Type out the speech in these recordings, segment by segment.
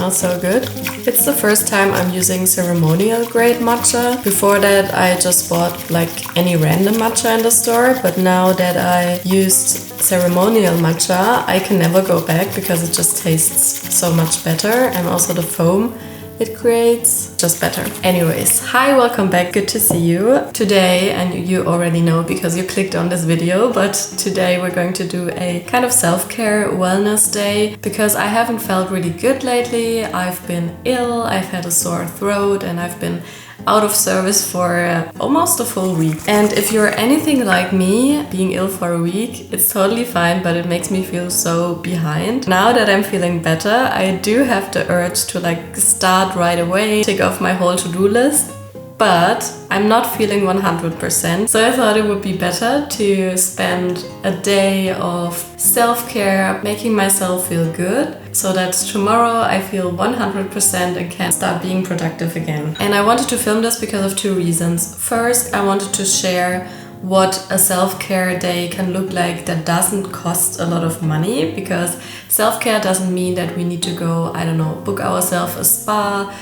smells so good. It's the first time I'm using ceremonial grade matcha. Before that I just bought like any random matcha in the store, but now that I used ceremonial matcha I can never go back because it just tastes so much better, and also the foam it creates just better. Anyways, hi, welcome back, good to see you. Today, and you already know because you clicked on this video, but today we're going to do a kind of self-care wellness day because I haven't felt really good lately. I've been ill, I've had a sore throat, and I've been out of service for almost a full week. And if you're anything like me, being ill for a week, it's totally fine, but it makes me feel so behind. Now that I'm feeling better, I do have the urge to like start right away, tick off my whole to-do list, but I'm not feeling 100%. So I thought it would be better to spend a day of self-care, making myself feel good, so that tomorrow I feel 100% and can start being productive again. And I wanted to film this because of two reasons. First, I wanted to share what a self-care day can look like that doesn't cost a lot of money, because self-care doesn't mean that we need to go, I don't know, book ourselves a spa,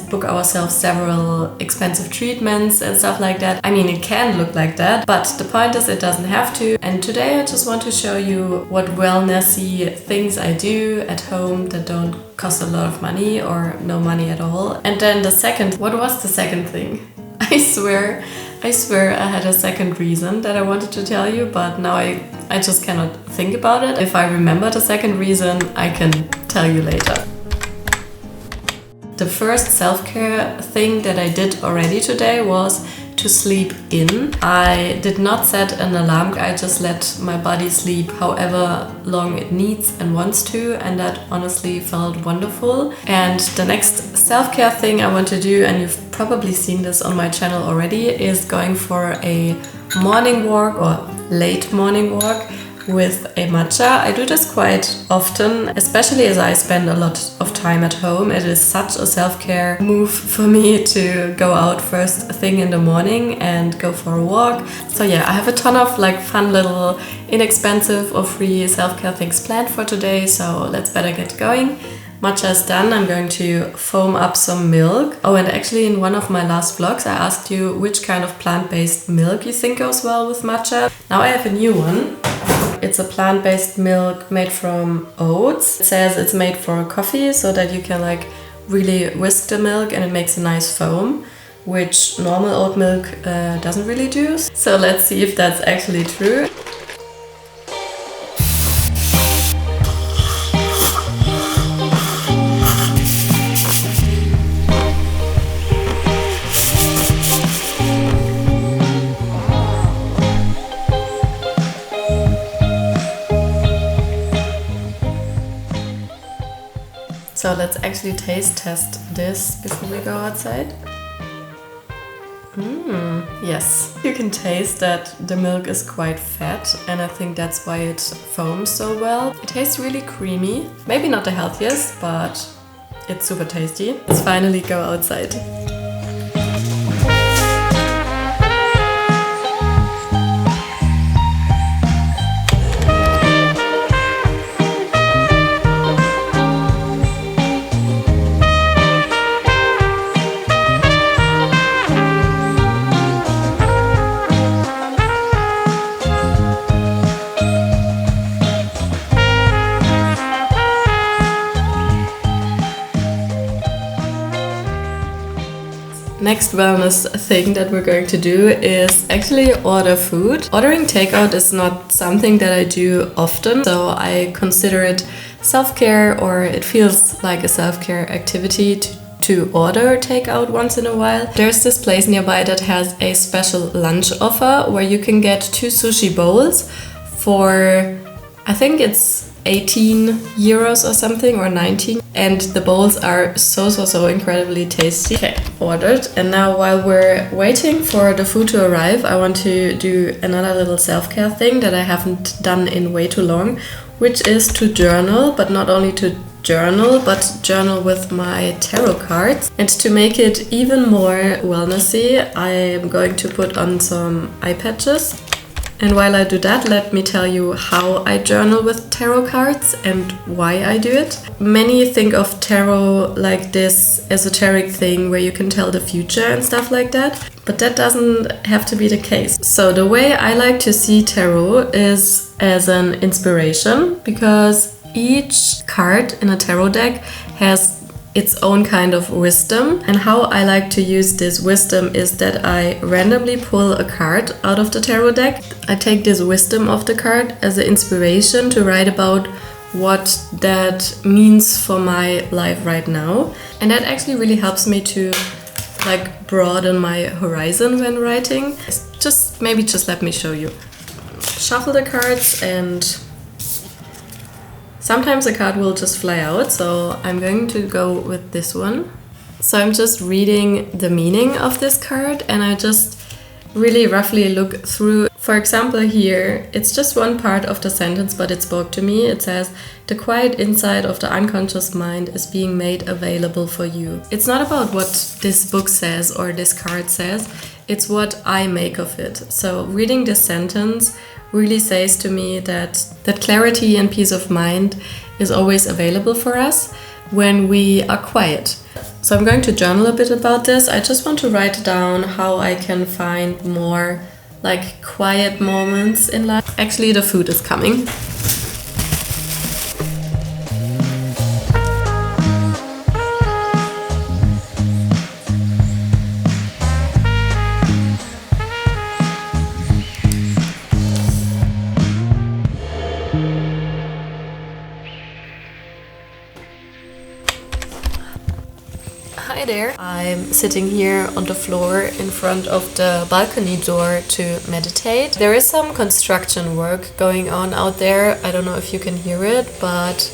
book ourselves several expensive treatments and stuff like that. I mean, it can look like that, but the point is it doesn't have to. And today I just want to show you what wellnessy things I do at home that don't cost a lot of money or no money at all. And then what was the second thing? I swear I had a second reason that I wanted to tell you, but now I just cannot think about it. If I remember the second reason, I can tell you later. The first self-care thing that I did already today was to sleep in. I did not set an alarm, I just let my body sleep however long it needs and wants to, and that honestly felt wonderful. And the next self-care thing I want to do, and you've probably seen this on my channel already, is going for a morning walk or late morning walk with a matcha. I do this quite often, especially as I spend a lot of time at home. It is such a self-care move for me to go out first thing in the morning and go for a walk. So yeah, I have a ton of like fun little inexpensive or free self-care things planned for today, so let's better get going. Matcha is done. I'm going to foam up some milk. Oh, and actually in one of my last vlogs I asked you which kind of plant-based milk you think goes well with matcha. Now I have a new one. It's a plant-based milk made from oats. It says it's made for coffee, so that you can like really whisk the milk and it makes a nice foam, which normal oat milk doesn't really do. So let's see if that's actually true. So let's actually taste test this before we go outside. Yes, you can taste that the milk is quite fat, and I think that's why it foams so well. It tastes really creamy. Maybe not the healthiest, but it's super tasty. Let's finally go outside. Next wellness thing that we're going to do is actually order food. Ordering takeout is not something that I do often, so I consider it self-care, or it feels like a self-care activity to order takeout once in a while. There's this place nearby that has a special lunch offer where you can get 2 sushi bowls for, I think it's 18 euros or something, or 19, and the bowls are so incredibly tasty. Okay, ordered. And now while we're waiting for the food to arrive, I want to do another little self-care thing that I haven't done in way too long, which is to journal, but not only to journal, but journal with my tarot cards. And to make it even more wellnessy, I am going to put on some eye patches. And while I do that, let me tell you how I journal with tarot cards and why I do it. Many think of tarot like this esoteric thing where you can tell the future and stuff like that, but that doesn't have to be the case. So the way I like to see tarot is as an inspiration, because each card in a tarot deck has its own kind of wisdom. And how I like to use this wisdom is that I randomly pull a card out of the tarot deck. I take this wisdom of the card as an inspiration to write about what that means for my life right now. And that actually really helps me to like broaden my horizon when writing. Just let me show you. Shuffle the cards, and sometimes a card will just fly out, so I'm going to go with this one. So I'm just reading the meaning of this card, and I just really roughly look through. For example, here, it's just one part of the sentence, but it spoke to me. It says, "The quiet inside of the unconscious mind is being made available for you." It's not about what this book says or this card says, it's what I make of it. So reading this sentence really says to me that clarity and peace of mind is always available for us when we are quiet. So I'm going to journal a bit about this. I just want to write down how I can find more like quiet moments in life. Actually, the food is coming. Hi there. I'm sitting here on the floor in front of the balcony door to meditate. There is some construction work going on out there. I don't know if you can hear it, but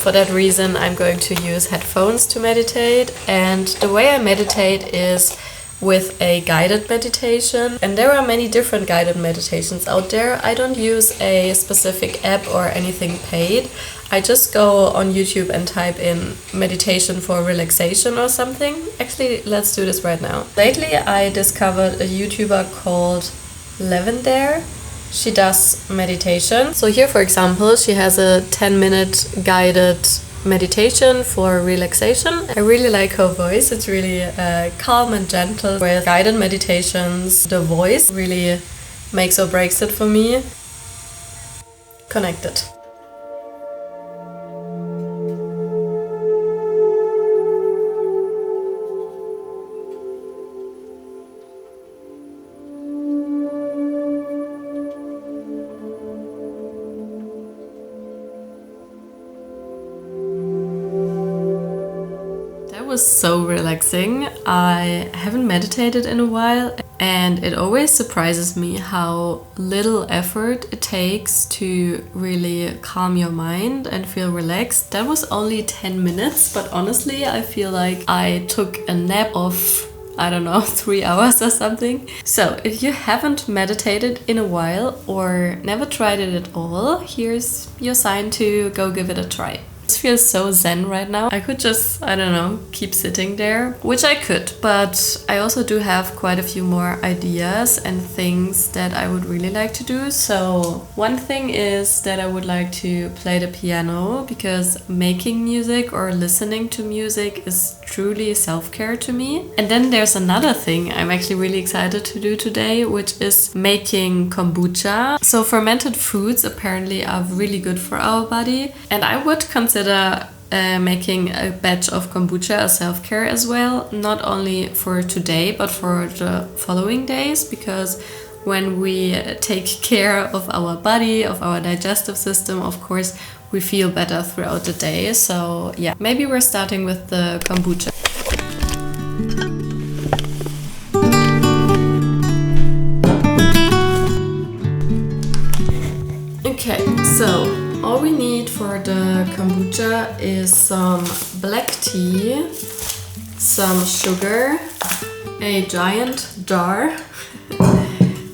for that reason I'm going to use headphones to meditate. And the way I meditate is with a guided meditation. And there are many different guided meditations out there. I don't use a specific app or anything paid. I just go on YouTube and type in meditation for relaxation or something. Actually, let's do this right now. Lately, I discovered a YouTuber called Lavender. She does meditation. So here, for example, she has a 10-minute guided meditation for relaxation. I really like her voice. It's really calm and gentle. With guided meditations, the voice really makes or breaks it for me. Connected. Was so relaxing. I haven't meditated in a while, and it always surprises me how little effort it takes to really calm your mind and feel relaxed. That was only 10 minutes, but honestly I feel like I took a nap of, I don't know, 3 hours or something. So if you haven't meditated in a while or never tried it at all, here's your sign to go give it a try. It feels so zen right now. I could just, I don't know, keep sitting there, which I could, but I also do have quite a few more ideas and things that I would really like to do. So one thing is that I would like to play the piano, because making music or listening to music is truly self-care to me. And then there's another thing I'm actually really excited to do today, which is making kombucha. So fermented foods apparently are really good for our body, and I would consider making a batch of kombucha as self-care as well, not only for today but for the following days, because when we take care of our body, of our digestive system, of course we feel better throughout the day. So yeah, maybe we're starting with the kombucha. Okay, so all we need for the kombucha is some black tea, some sugar, a giant jar,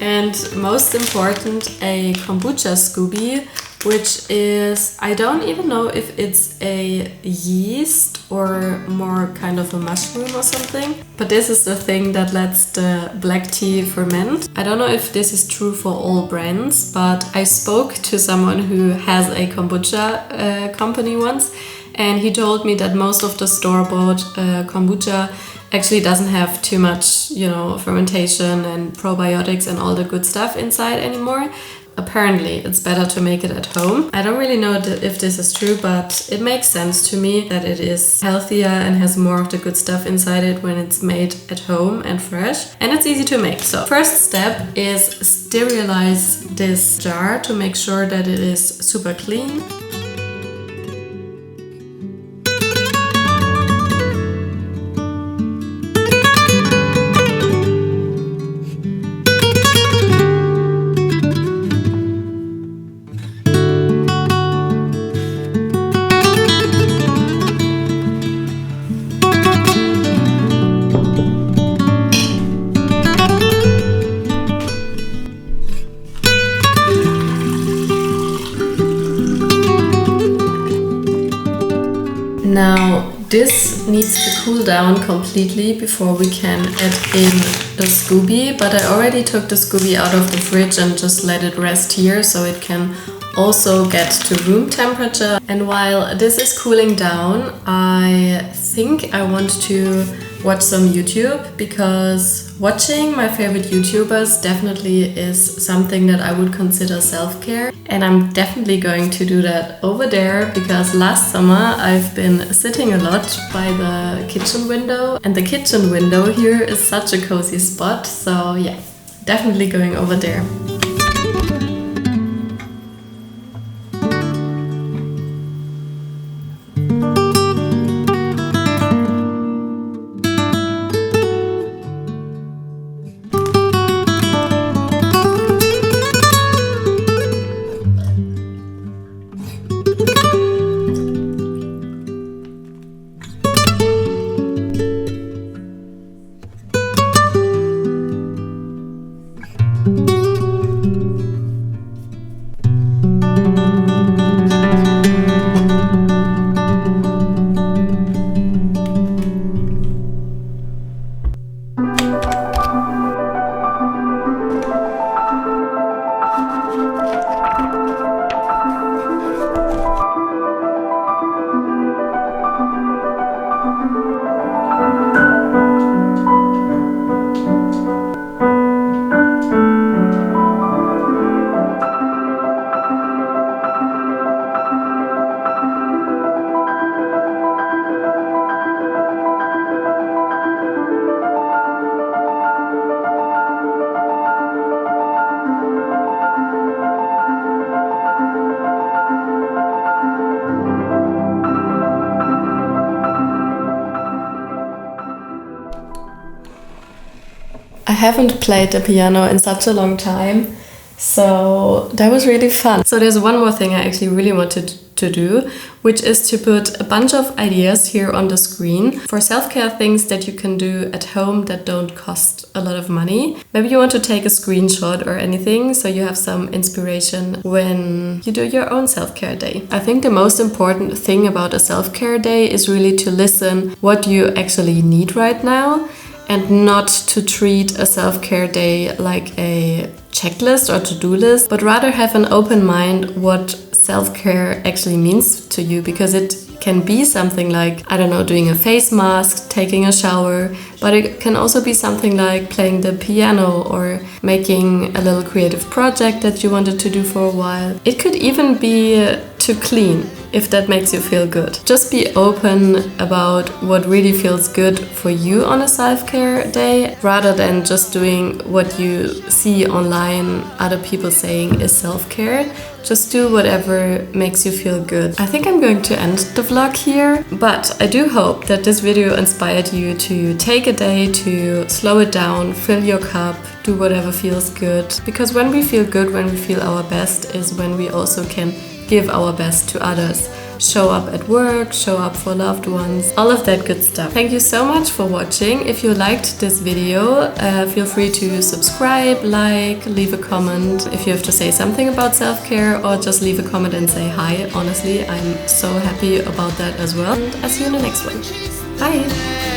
and most important, a kombucha scoopy, which is, I don't even know if it's a yeast or more kind of a mushroom or something. But this is the thing that lets the black tea ferment. I don't know if this is true for all brands, but I spoke to someone who has a kombucha company once, and he told me that most of the store-bought kombucha actually doesn't have too much, fermentation and probiotics and all the good stuff inside anymore. Apparently, it's better to make it at home. I don't really know if this is true, but it makes sense to me that it is healthier and has more of the good stuff inside it when it's made at home and fresh. And it's easy to make. So first step is sterilize this jar to make sure that it is super clean. Now this needs to cool down completely before we can add in the Scooby, but I already took the Scooby out of the fridge and just let it rest here so it can also get to room temperature. And while this is cooling down, I think I want to watch some YouTube, because watching my favorite YouTubers definitely is something that I would consider self-care. And I'm definitely going to do that over there, because last summer I've been sitting a lot by the kitchen window, and the kitchen window here is such a cozy spot. So yeah, definitely going over there. I haven't played the piano in such a long time, so that was really fun. So there's one more thing I actually really wanted to do, which is to put a bunch of ideas here on the screen for self-care things that you can do at home that don't cost a lot of money. Maybe you want to take a screenshot or anything so you have some inspiration when you do your own self-care day. I think the most important thing about a self-care day is really to listen what you actually need right now, and not to treat a self-care day like a checklist or to-do list, but rather have an open mind what self-care actually means to you, because it can be something like, I don't know, doing a face mask, taking a shower, but it can also be something like playing the piano or making a little creative project that you wanted to do for a while. It could even be to clean, if that makes you feel good. Just be open about what really feels good for you on a self-care day, rather than just doing what you see online other people saying is self-care. Just do whatever makes you feel good. I think I'm going to end the vlog here, but I do hope that this video inspired you to take a day to slow it down, fill your cup, do whatever feels good. Because when we feel good, when we feel our best, is when we also can give our best to others. show up at work, show up for loved ones, all of that good stuff. Thank you so much for watching. If you liked this video, feel free to subscribe, like, leave a comment if you have to say something about self-care, or just leave a comment and say hi. Honestly, I'm so happy about that as well. And I'll see you in the next one. Bye!